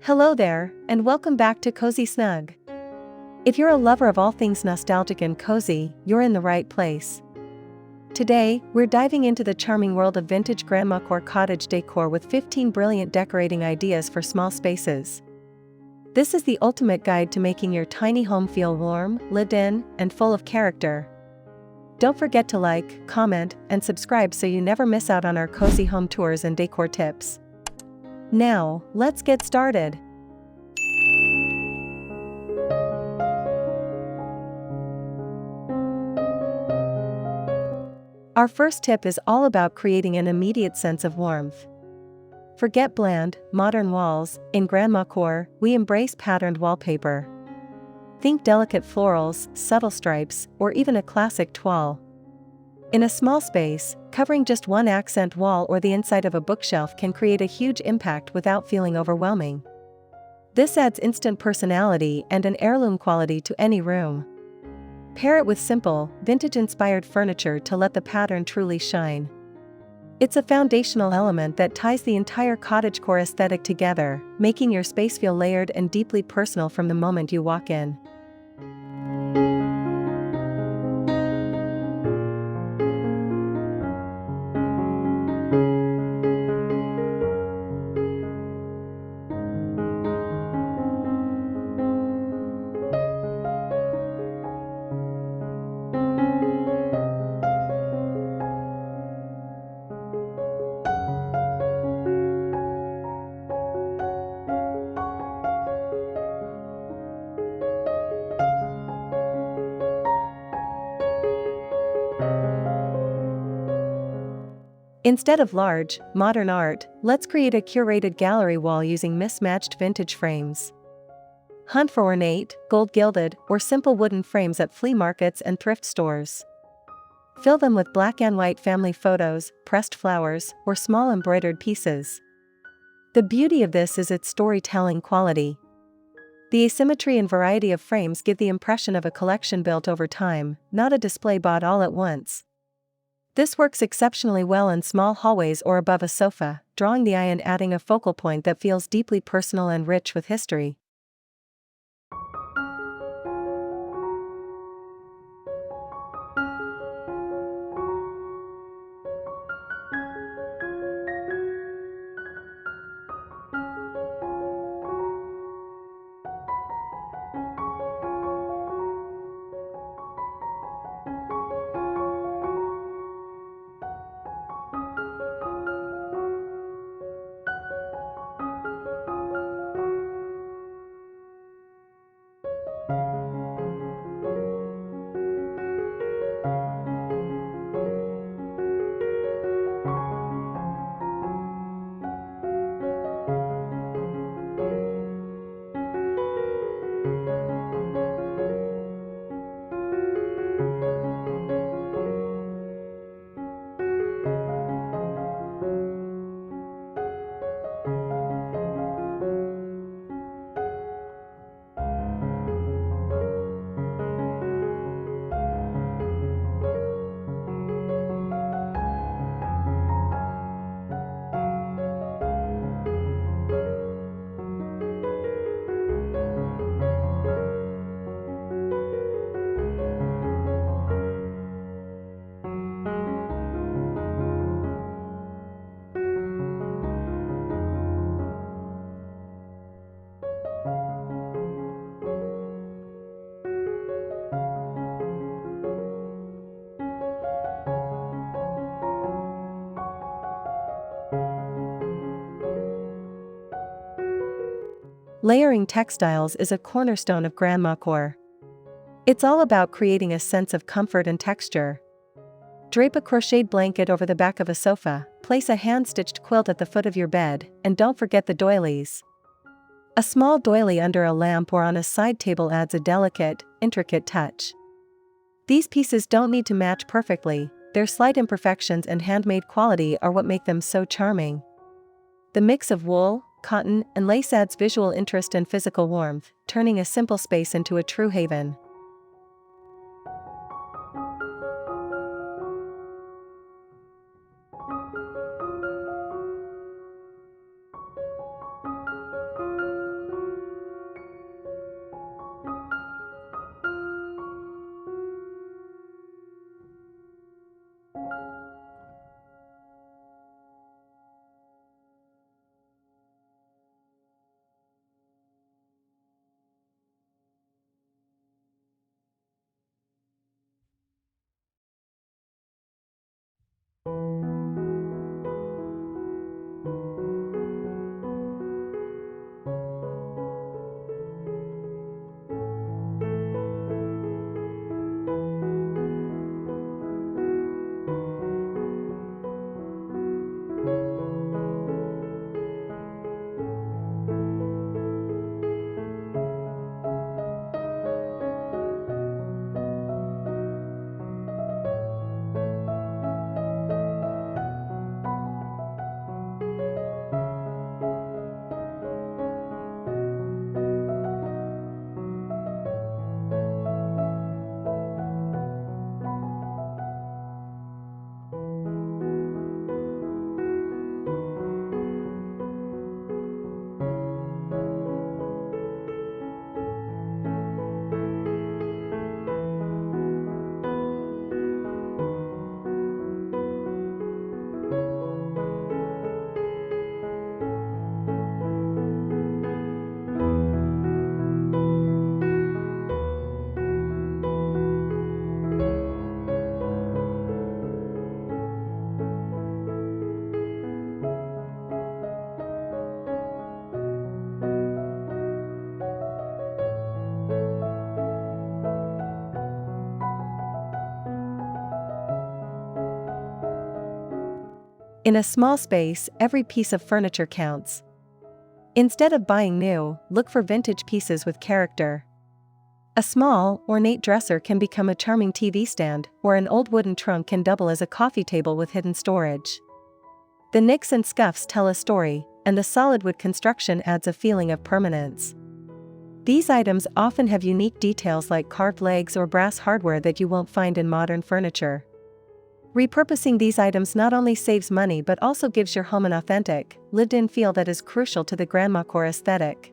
Hello there, and welcome back to Cozy Snug. If you're a lover of all things nostalgic and cozy, you're in the right place. Today, we're diving into the charming world of vintage Grandmacore Cottage Decor with 15 brilliant decorating ideas for small spaces. This is the ultimate guide to making your tiny home feel warm, lived in, and full of character. Don't forget to like, comment, and subscribe so you never miss out on our cozy home tours and decor tips. Now, let's get started. Our first tip is all about creating an immediate sense of warmth. Forget bland, modern walls. In Grandmacore, we embrace patterned wallpaper. Think delicate florals, subtle stripes, or even a classic toile. In a small space, covering just one accent wall or the inside of a bookshelf can create a huge impact without feeling overwhelming. This adds instant personality and an heirloom quality to any room. Pair it with simple, vintage-inspired furniture to let the pattern truly shine. It's a foundational element that ties the entire cottagecore aesthetic together, making your space feel layered and deeply personal from the moment you walk in. Instead of large, modern art, let's create a curated gallery wall using mismatched vintage frames. Hunt for ornate, gold-gilded, or simple wooden frames at flea markets and thrift stores. Fill them with black and white family photos, pressed flowers, or small embroidered pieces. The beauty of this is its storytelling quality. The asymmetry and variety of frames give the impression of a collection built over time, not a display bought all at once. This works exceptionally well in small hallways or above a sofa, drawing the eye and adding a focal point that feels deeply personal and rich with history. Layering textiles is a cornerstone of Grandmacore. It's all about creating a sense of comfort and texture. Drape a crocheted blanket over the back of a sofa, place a hand-stitched quilt at the foot of your bed, and don't forget the doilies. A small doily under a lamp or on a side table adds a delicate, intricate touch. These pieces don't need to match perfectly, their slight imperfections and handmade quality are what make them so charming. The mix of wool, cotton, and lace adds visual interest and physical warmth, turning a simple space into a true haven. In a small space, every piece of furniture counts. Instead of buying new, look for vintage pieces with character. A small, ornate dresser can become a charming TV stand, or an old wooden trunk can double as a coffee table with hidden storage. The nicks and scuffs tell a story, and the solid wood construction adds a feeling of permanence. These items often have unique details like carved legs or brass hardware that you won't find in modern furniture. Repurposing these items not only saves money but also gives your home an authentic, lived-in feel that is crucial to the Grandmacore aesthetic.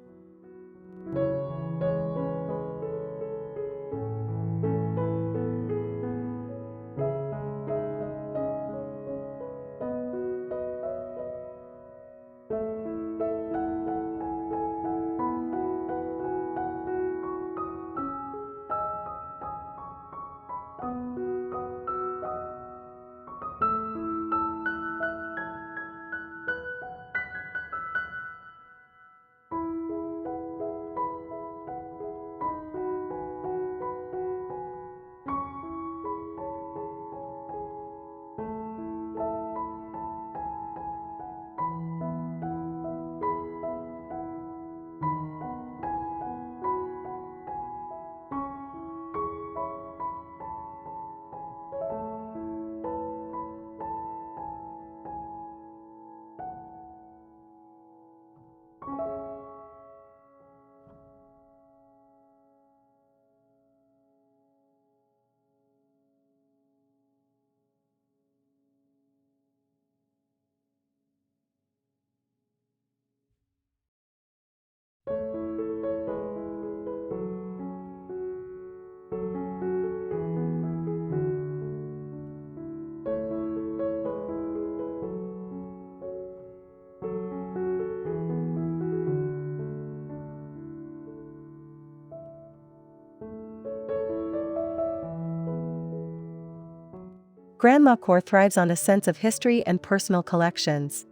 Grandmacore thrives on a sense of history and personal collections.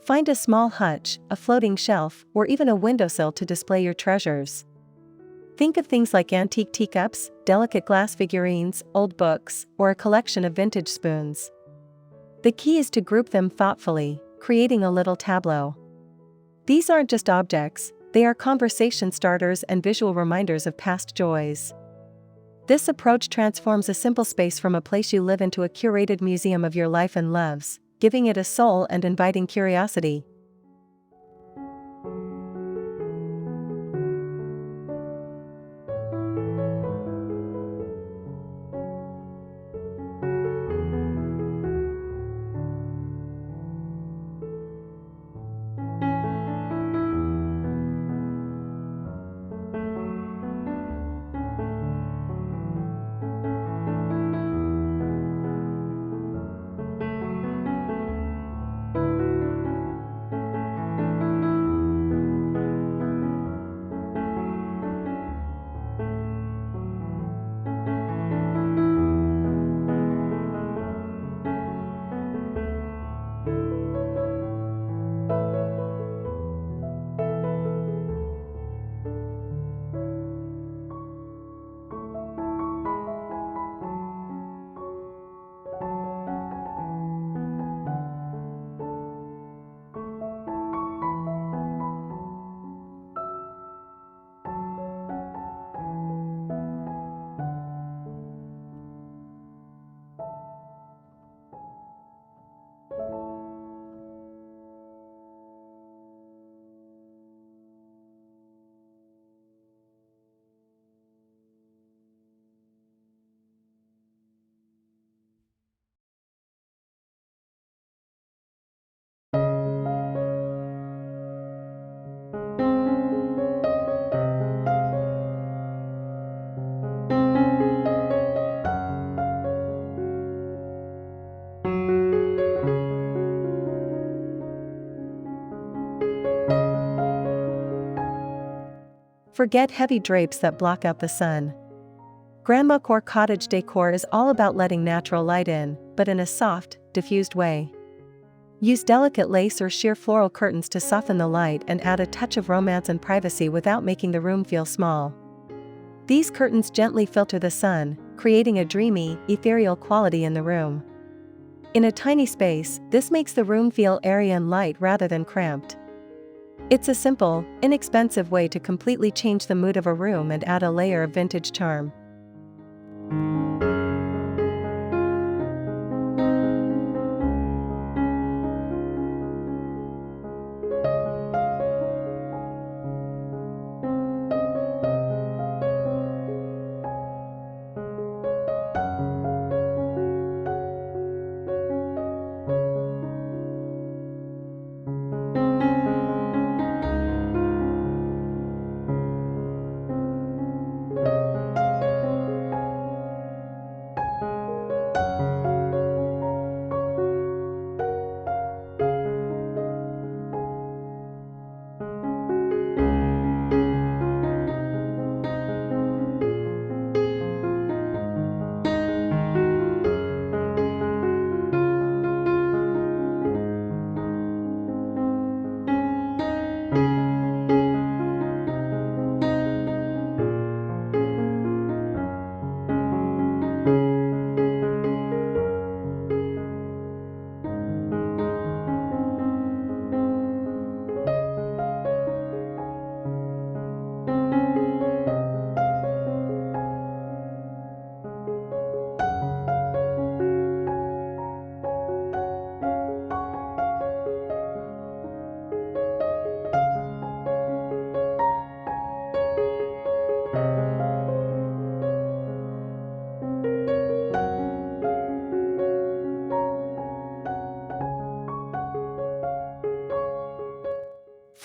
Find a small hutch, a floating shelf, or even a windowsill to display your treasures. Think of things like antique teacups, delicate glass figurines, old books, or a collection of vintage spoons. The key is to group them thoughtfully, creating a little tableau. These aren't just objects, they are conversation starters and visual reminders of past joys. This approach transforms a simple space from a place you live into a curated museum of your life and loves, giving it a soul and inviting curiosity. Forget heavy drapes that block out the sun. Grandmacore Cottage Decor is all about letting natural light in, but in a soft, diffused way. Use delicate lace or sheer floral curtains to soften the light and add a touch of romance and privacy without making the room feel small. These curtains gently filter the sun, creating a dreamy, ethereal quality in the room. In a tiny space, this makes the room feel airy and light rather than cramped. It's a simple, inexpensive way to completely change the mood of a room and add a layer of vintage charm.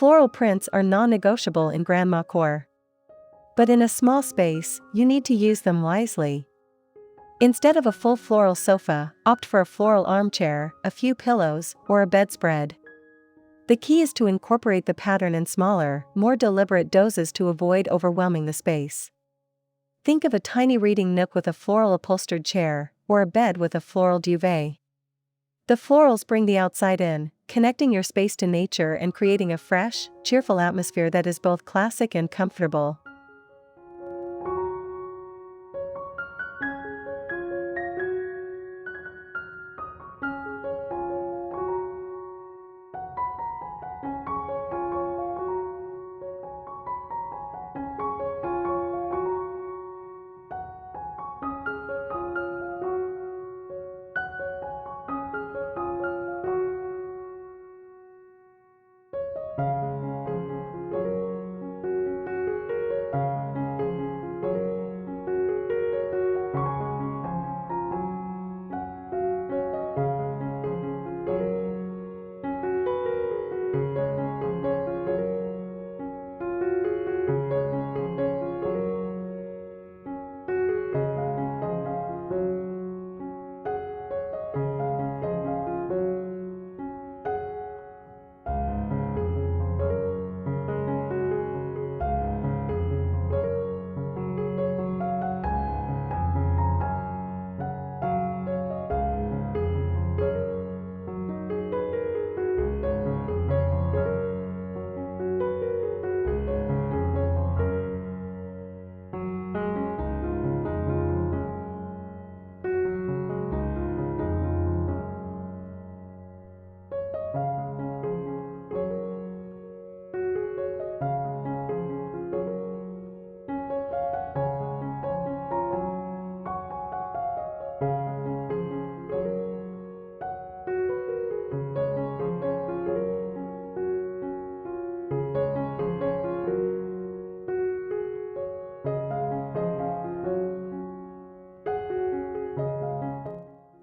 Floral prints are non-negotiable in Grandmacore. But in a small space, you need to use them wisely. Instead of a full floral sofa, opt for a floral armchair, a few pillows, or a bedspread. The key is to incorporate the pattern in smaller, more deliberate doses to avoid overwhelming the space. Think of a tiny reading nook with a floral upholstered chair, or a bed with a floral duvet. The florals bring the outside in, connecting your space to nature and creating a fresh, cheerful atmosphere that is both classic and comfortable.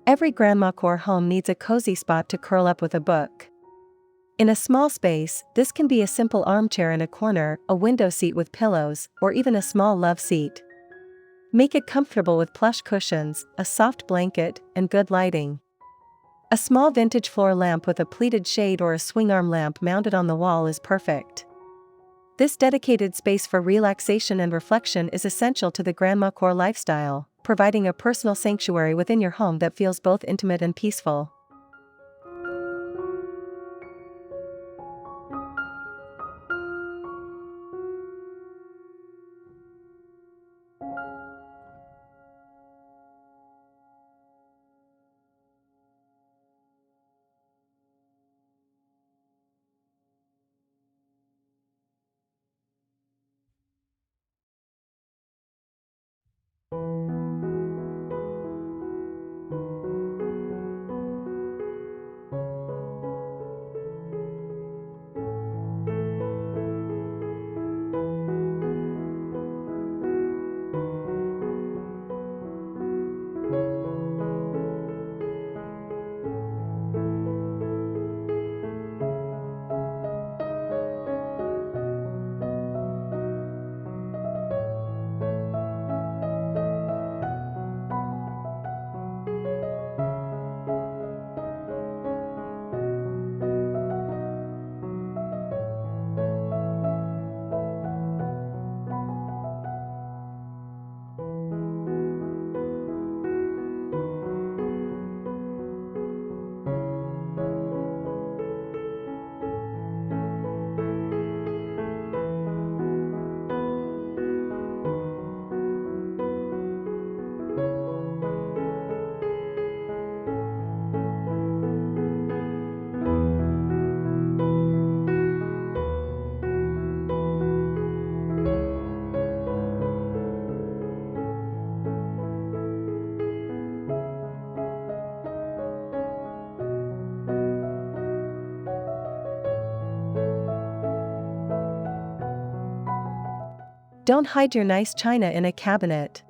Every Grandmacore home needs a cozy spot to curl up with a book. In a small space, this can be a simple armchair in a corner, a window seat with pillows, or even a small love seat. Make it comfortable with plush cushions, a soft blanket, and good lighting. A small vintage floor lamp with a pleated shade or a swing arm lamp mounted on the wall is perfect. This dedicated space for relaxation and reflection is essential to the Grandmacore lifestyle, providing a personal sanctuary within your home that feels both intimate and peaceful. Don't hide your nice china in a cabinet.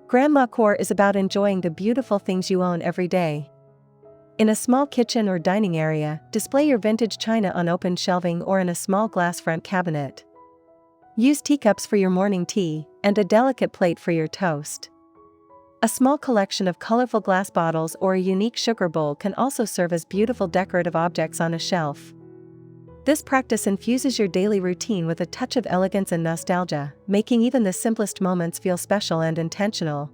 Grandmacore is about enjoying the beautiful things you own every day. In a small kitchen or dining area, display your vintage china on open shelving or in a small glass front cabinet. Use teacups for your morning tea, and a delicate plate for your toast. A small collection of colorful glass bottles or a unique sugar bowl can also serve as beautiful decorative objects on a shelf. This practice infuses your daily routine with a touch of elegance and nostalgia, making even the simplest moments feel special and intentional.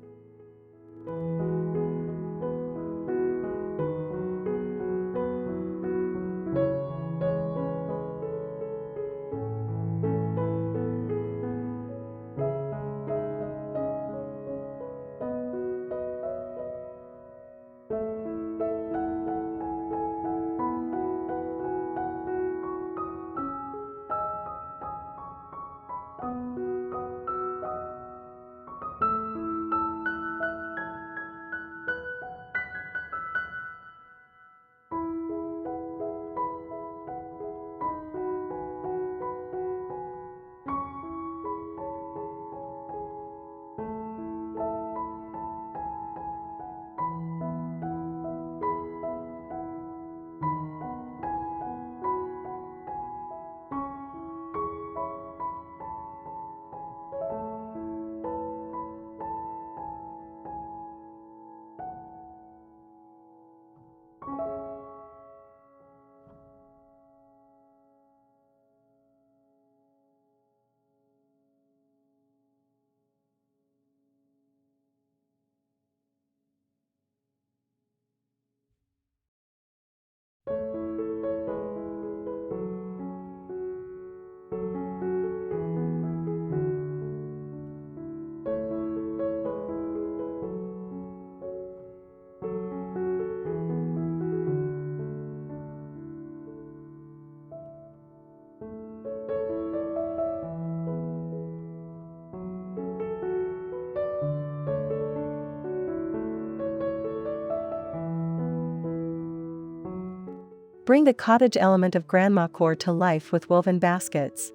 Bring the cottage element of Grandmacore to life with woven baskets.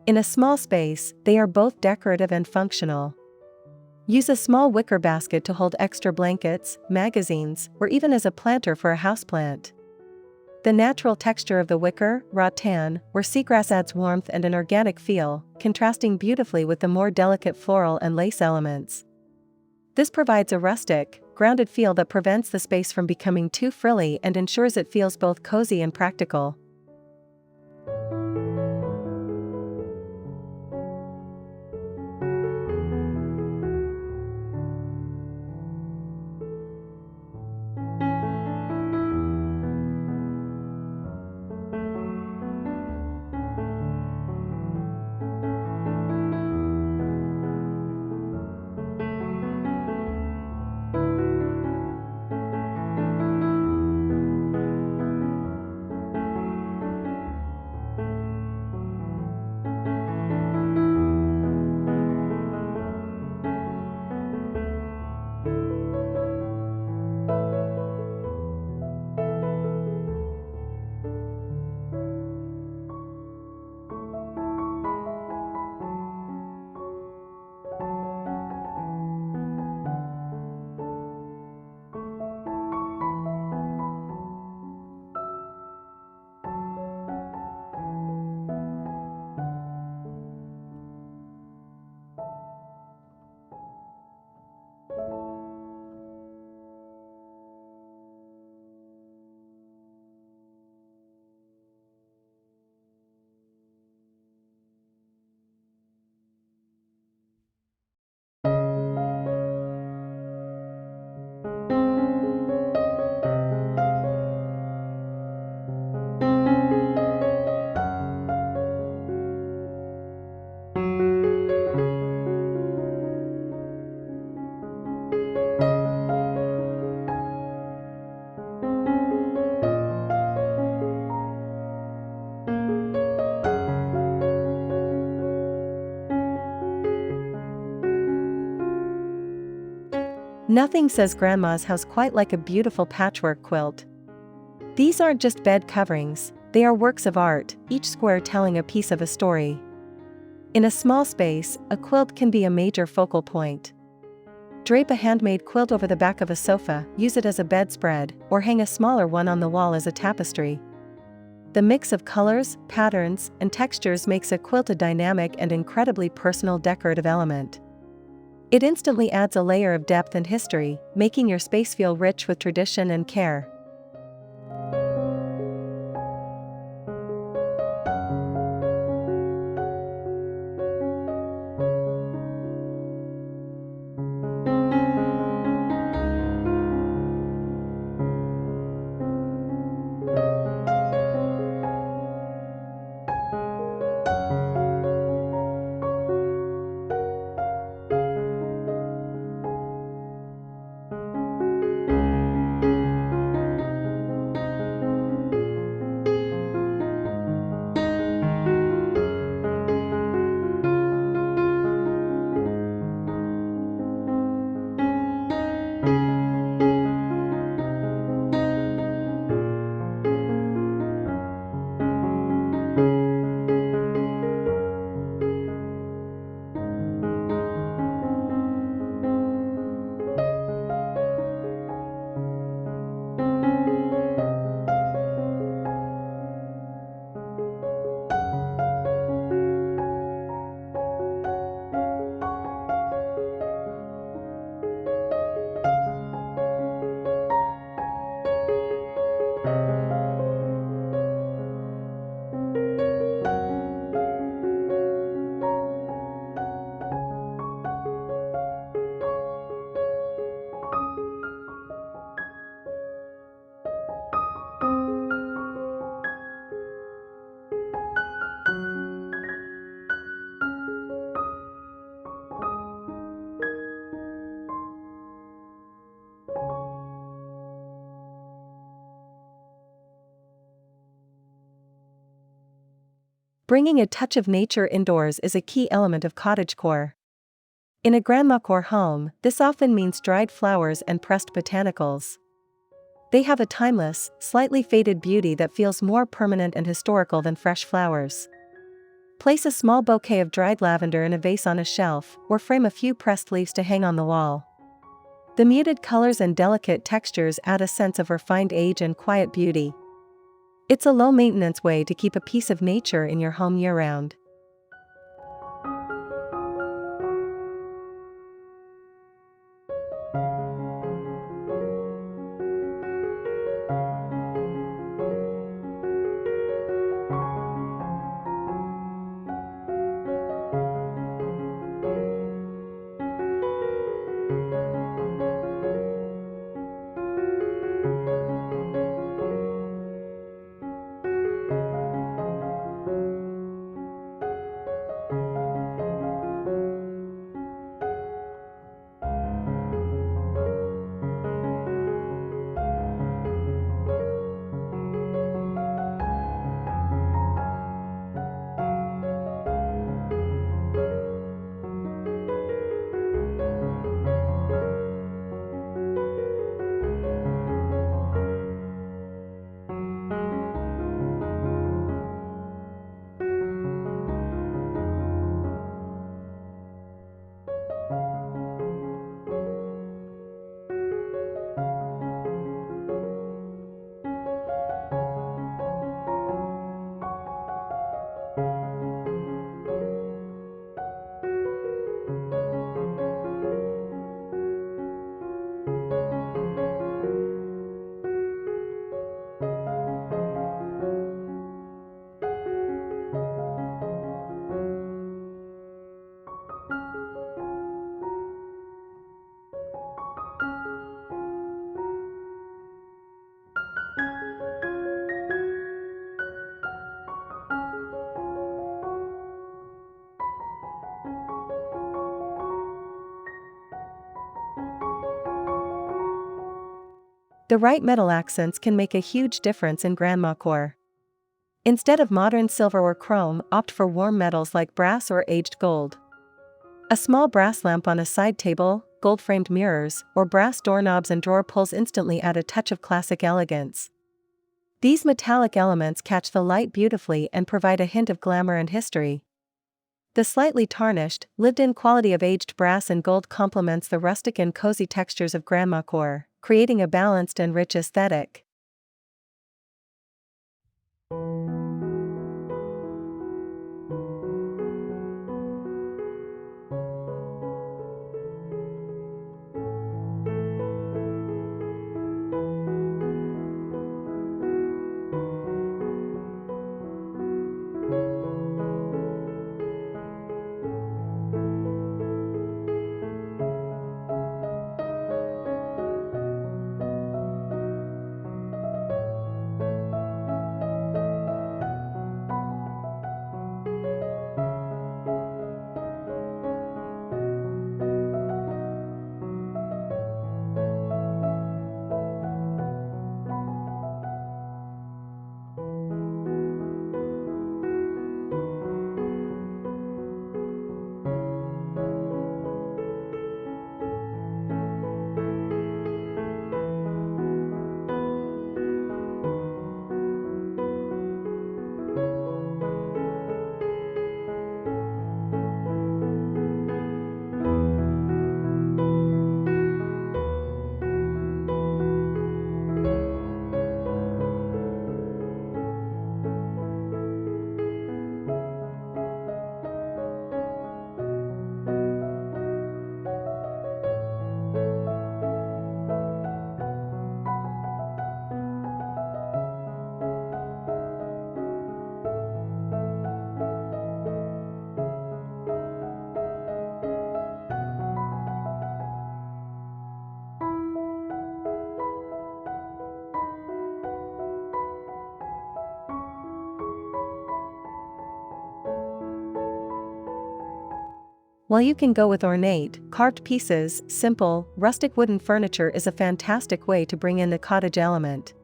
In a small space, they are both decorative and functional. Use a small wicker basket to hold extra blankets, magazines, or even as a planter for a houseplant. The natural texture of the wicker, rattan, or seagrass adds warmth and an organic feel, contrasting beautifully with the more delicate floral and lace elements. This provides a rustic, grounded feel that prevents the space from becoming too frilly and ensures it feels both cozy and practical. Nothing says Grandma's house quite like a beautiful patchwork quilt. These aren't just bed coverings, they are works of art, each square telling a piece of a story. In a small space, a quilt can be a major focal point. Drape a handmade quilt over the back of a sofa, use it as a bedspread, or hang a smaller one on the wall as a tapestry. The mix of colors, patterns, and textures makes a quilt a dynamic and incredibly personal decorative element. It instantly adds a layer of depth and history, making your space feel rich with tradition and care. Bringing a touch of nature indoors is a key element of cottagecore. In a Grandmacore home, this often means dried flowers and pressed botanicals. They have a timeless, slightly faded beauty that feels more permanent and historical than fresh flowers. Place a small bouquet of dried lavender in a vase on a shelf, or frame a few pressed leaves to hang on the wall. The muted colors and delicate textures add a sense of refined age and quiet beauty. It's a low-maintenance way to keep a piece of nature in your home year-round. The right metal accents can make a huge difference in Grandmacore. Instead of modern silver or chrome, opt for warm metals like brass or aged gold. A small brass lamp on a side table, gold-framed mirrors, or brass doorknobs and drawer pulls instantly add a touch of classic elegance. These metallic elements catch the light beautifully and provide a hint of glamour and history. The slightly tarnished, lived-in quality of aged brass and gold complements the rustic and cozy textures of Grandmacore, creating a balanced and rich aesthetic. While you can go with ornate, carved pieces, simple, rustic wooden furniture is a fantastic way to bring in the cottage element.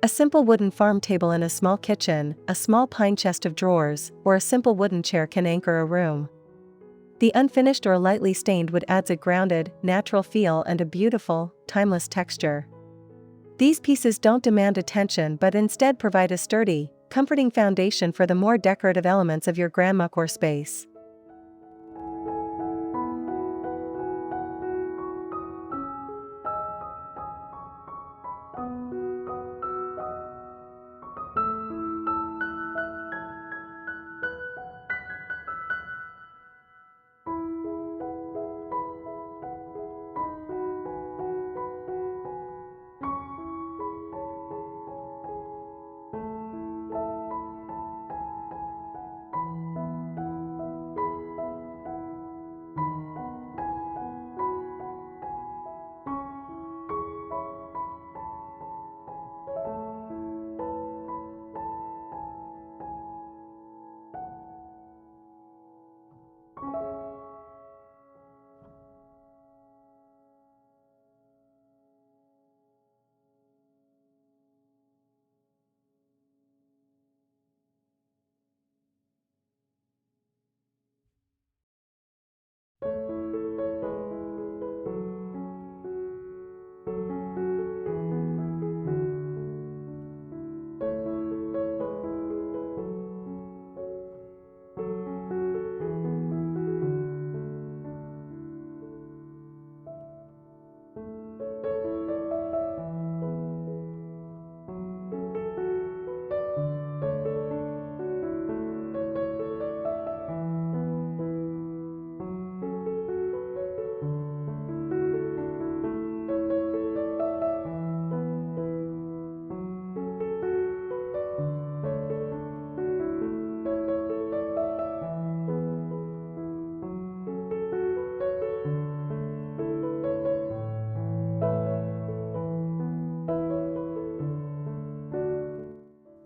A simple wooden farm table in a small kitchen, a small pine chest of drawers, or a simple wooden chair can anchor a room. The unfinished or lightly stained wood adds a grounded, natural feel and a beautiful, timeless texture. These pieces don't demand attention but instead provide a sturdy, comforting foundation for the more decorative elements of your Grandmacore space.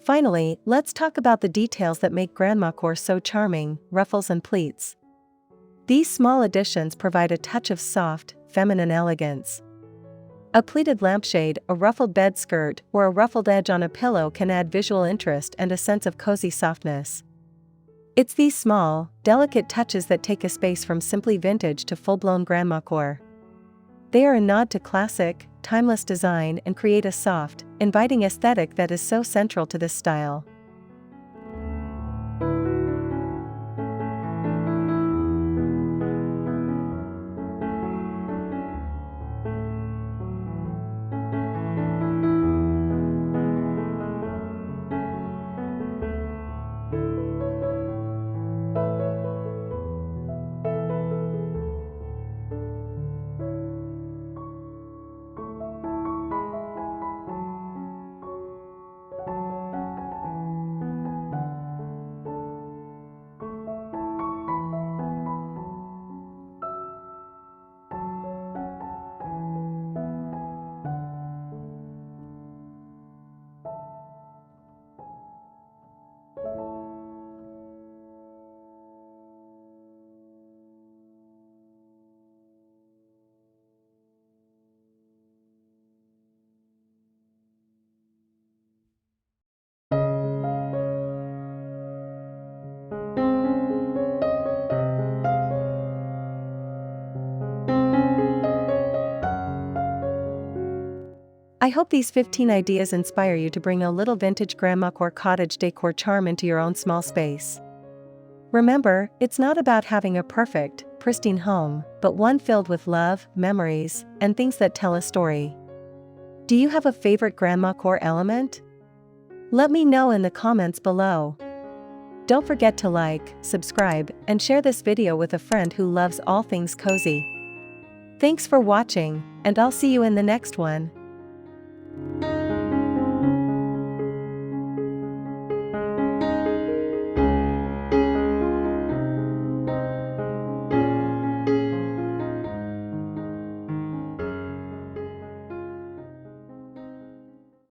Finally, let's talk about the details that make Grandmacore so charming: ruffles and pleats. These small additions provide a touch of soft, feminine elegance. A pleated lampshade, a ruffled bed skirt, or a ruffled edge on a pillow can add visual interest and a sense of cozy softness. It's these small, delicate touches that take a space from simply vintage to full-blown Grandmacore. They are a nod to classic, timeless design and create a soft, inviting aesthetic that is so central to this style. I hope these 15 ideas inspire you to bring a little vintage Grandmacore cottage decor charm into your own small space. Remember, it's not about having a perfect, pristine home, but one filled with love, memories, and things that tell a story. Do you have a favorite Grandmacore element? Let me know in the comments below. Don't forget to like, subscribe, and share this video with a friend who loves all things cozy. Thanks for watching, and I'll see you in the next one.